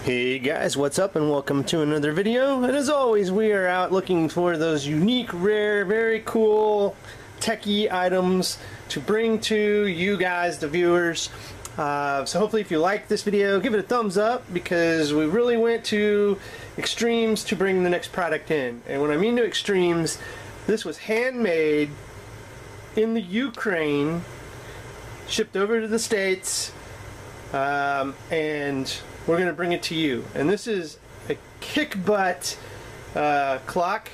Hey guys, what's up and welcome to another video. And as always, we are out looking for those unique, rare, very cool techie items to bring to you guys, the viewers. So hopefully if you like this video, give it a thumbs up, because we really went to extremes to bring the next product in. And when I mean to extremes, this was handmade in the Ukraine, shipped over to the States, and we're going to bring it to you. And this is a kick butt clock.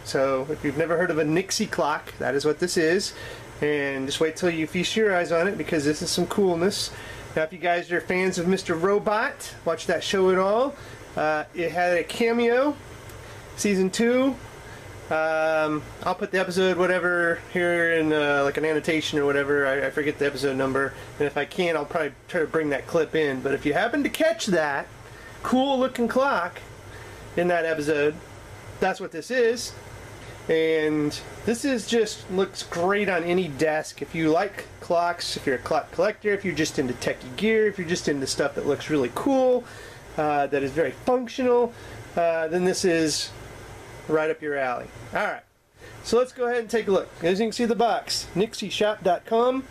So if you've never heard of a Nixie Clock, that is what this is. And just wait till you feast your eyes on it, because this is some coolness. Now if you guys are fans of Mr. Robot, watch that show at all. It had a cameo, season 2. I'll put the episode whatever here in like an annotation or whatever. I forget the episode number, and if I can, I'll probably try to bring that clip in. But if you happen to catch that cool looking clock in that episode, that's what this is. And this is just looks great on any desk. If you like clocks, if you're a clock collector, if you're just into techie gear, if you're just into stuff that looks really cool, that is very functional, then this is right up your alley. Alright, so let's go ahead and take a look. As you can see the box, nixieshop.com.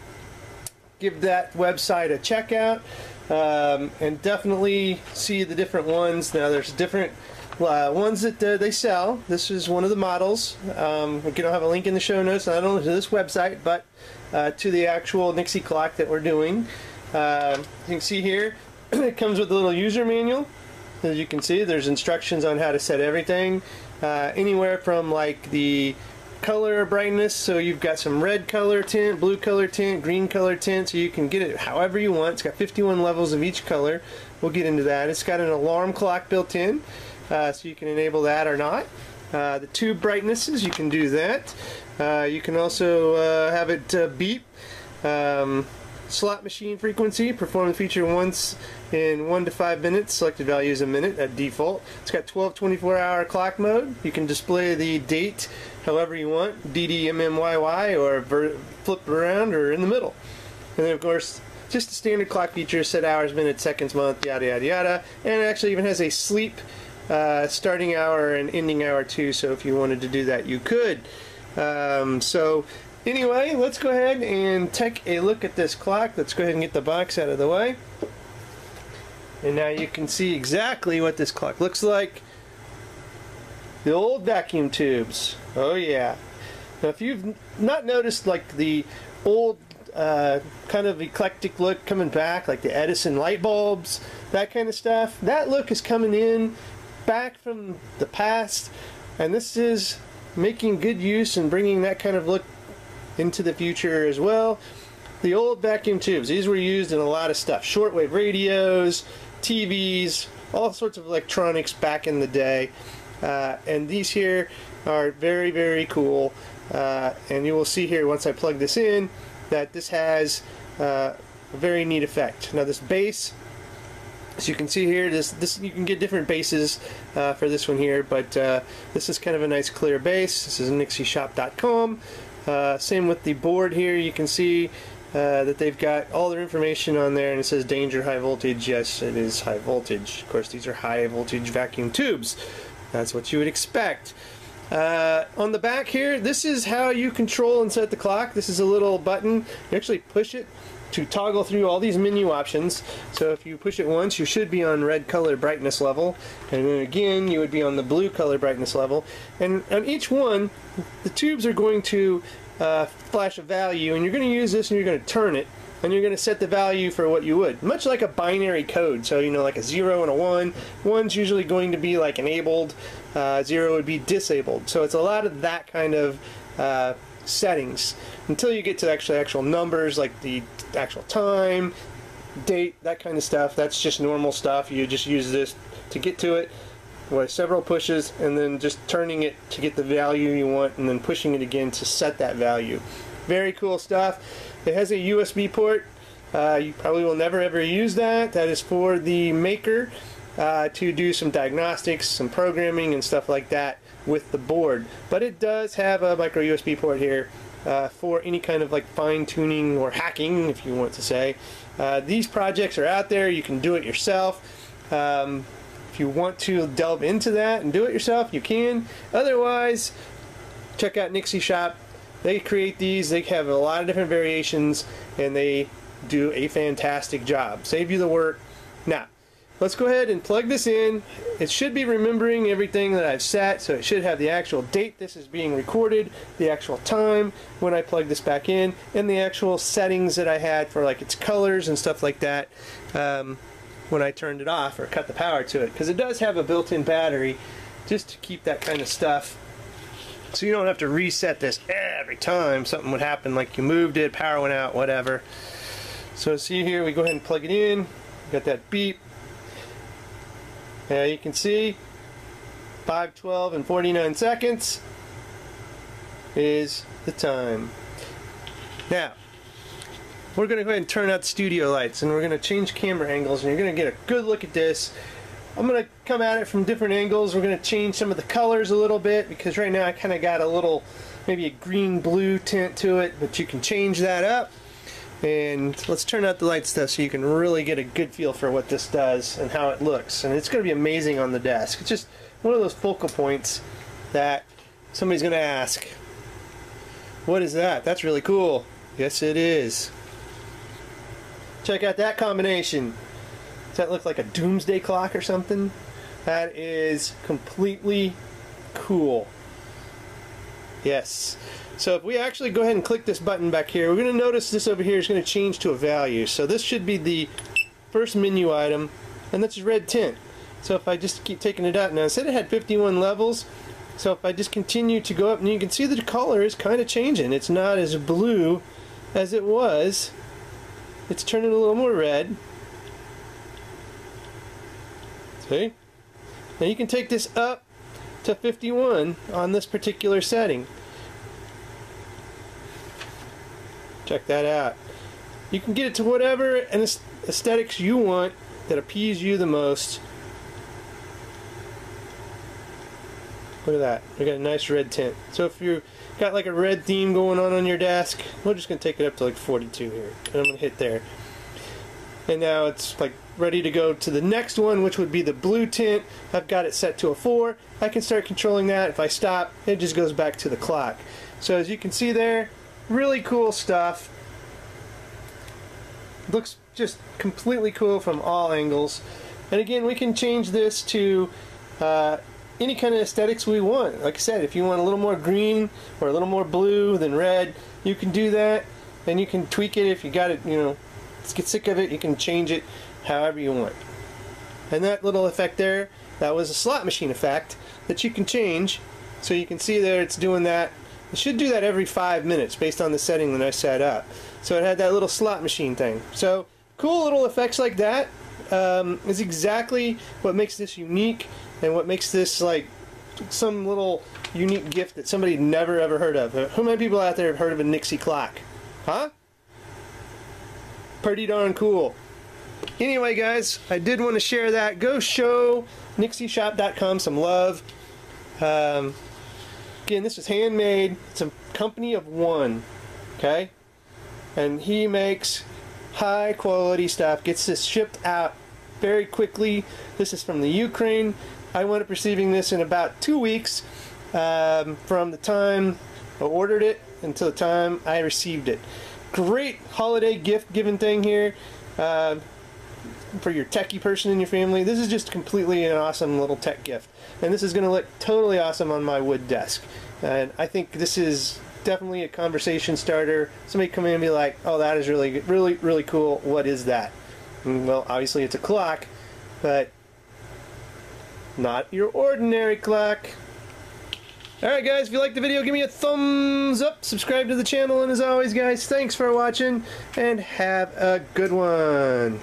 Give that website a check out, and definitely see the different ones. Now there's different ones that they sell. This is one of the models. We don't have a link in the show notes, not only to this website, but to the actual Nixie Clock that we're doing. You can see here, it comes with a little user manual. As you can see, there's instructions on how to set everything. Anywhere from like the color brightness, so you've got some red color tint, blue color tint, green color tint, so you can get it however you want. It's got 51 levels of each color. We'll get into that. It's got an alarm clock built in, so you can enable that or not. The tube brightnesses, you can do that. You can also have it beep. Slot machine frequency, perform the feature once in 1 to 5 minutes, selected value is a minute at default. It's got 12 24-hour clock mode. You can display the date however you want, DDMMYY, or flip around, or in the middle. And then of course, just the standard clock features, set hours, minutes, seconds, month, yada yada yada. And it actually even has a sleep starting hour and ending hour too, so if you wanted to do that you could. So anyway, let's go ahead and take a look at this clock. Let's go ahead and get the box out of the way. And now you can see exactly what this clock looks like. The old vacuum tubes. Oh yeah. Now if you've not noticed like the old kind of eclectic look coming back, like the Edison light bulbs, that kind of stuff, that look is coming in back from the past, and this is making good use and bringing that kind of look into the future as well. The old vacuum tubes, these were used in a lot of stuff. Shortwave radios, TVs, all sorts of electronics back in the day. And these here are very, very cool. And you will see here once I plug this in that this has a very neat effect. Now this base, as you can see here, this you can get different bases for this one here, but this is kind of a nice clear base. This is nixieshop.com. Same with the board here. You can see that they've got all their information on there, and it says danger high voltage. Yes, it is high voltage. Of course, these are high voltage vacuum tubes. That's what you would expect. On the back here, this is how you control and set the clock. This is a little button. You actually push it to toggle through all these menu options. So if you push it once, you should be on red color brightness level, and then again you would be on the blue color brightness level. And on each one, the tubes are going to flash a value, and you're going to use this and you're going to turn it, and you're going to set the value for what you would, much like a binary code. So you know, like a 0 and a 1. 1's usually going to be like enabled, 0 would be disabled. So it's a lot of that kind of settings until you get to actual numbers, like the actual time, date, that kind of stuff. That's just normal stuff. You just use this to get to it with several pushes, and then just turning it to get the value you want, and then pushing it again to set that value. Very cool stuff. It has a USB port. You probably will never ever use that. That is for the maker to do some diagnostics, some programming and stuff like that with the board. But it does have a micro USB port here for any kind of like fine-tuning or hacking, if you want to say. These projects are out there. You can do it yourself. If you want to delve into that and do it yourself, you can. Otherwise, check out Nixie Shop. They create these. They have a lot of different variations, and they do a fantastic job. Save you the work. Now, let's go ahead and plug this in. It should be remembering everything that I've set, so it should have the actual date this is being recorded, the actual time when I plug this back in, and the actual settings that I had for like its colors and stuff like that when I turned it off or cut the power to it, because it does have a built-in battery just to keep that kind of stuff, so you don't have to reset this every time something would happen, like you moved it, power went out, whatever. So see here, we go ahead and plug it in. Got that beep. You can see 5:12 and 49 seconds is the time. Now, we're going to go ahead and turn out the studio lights, and we're going to change camera angles, and you're going to get a good look at this. I'm going to come at it from different angles. We're going to change some of the colors a little bit, because right now I kind of got a little, maybe a green-blue tint to it, but you can change that up. And let's turn out the light stuff so you can really get a good feel for what this does and how it looks. And it's going to be amazing on the desk. It's just one of those focal points that somebody's going to ask, what is that? That's really cool. Yes, it is. Check out that combination. Does that look like a doomsday clock or something? That is completely cool. Yes. So if we actually go ahead and click this button back here, we're going to notice this over here is going to change to a value. So this should be the first menu item, and that's red tint. So if I just keep taking it out, now it said it had 51 levels, so if I just continue to go up, and you can see the color is kind of changing. It's not as blue as it was. It's turning a little more red. See? Now you can take this up to 51 on this particular setting. Check that out. You can get it to whatever aesthetics you want that appease you the most. Look at that. We got a nice red tint. So if you've got like a red theme going on your desk, we're just going to take it up to like 42 here. And I'm going to hit there. And now it's like ready to go to the next one, which would be the blue tint. I've got it set to a 4. I can start controlling that. If I stop, it just goes back to the clock. So as you can see there, really cool stuff. Looks just completely cool from all angles. And again, we can change this to any kind of aesthetics we want. Like I said, if you want a little more green or a little more blue than red, you can do that. And you can tweak it if you got it, you know, get sick of it, you can change it however you want. And that little effect there, that was a slot machine effect that you can change. So you can see there it's doing that. It should do that every 5 minutes based on the setting that I set up. So it had that little slot machine thing. So cool little effects like that is exactly what makes this unique and what makes this like some little unique gift that somebody never ever heard of. How many people out there have heard of a Nixie Clock? Huh? Pretty darn cool. Anyway guys, I did want to share that. Go show NixieShop.com some love. Again, this is handmade. It's a company of one, okay? And he makes high quality stuff, gets this shipped out very quickly. This is from the Ukraine. I wound up receiving this in about 2 weeks from the time I ordered it until the time I received it. Great holiday gift giving thing here for your techie person in your family. This is just completely an awesome little tech gift. And this is going to look totally awesome on my wood desk. And I think this is definitely a conversation starter. Somebody come in and be like, oh, that is really, really, really cool. What is that? And, well, obviously it's a clock, but not your ordinary clock. Alright guys, if you liked the video, give me a thumbs up, subscribe to the channel, and as always guys, thanks for watching, and have a good one.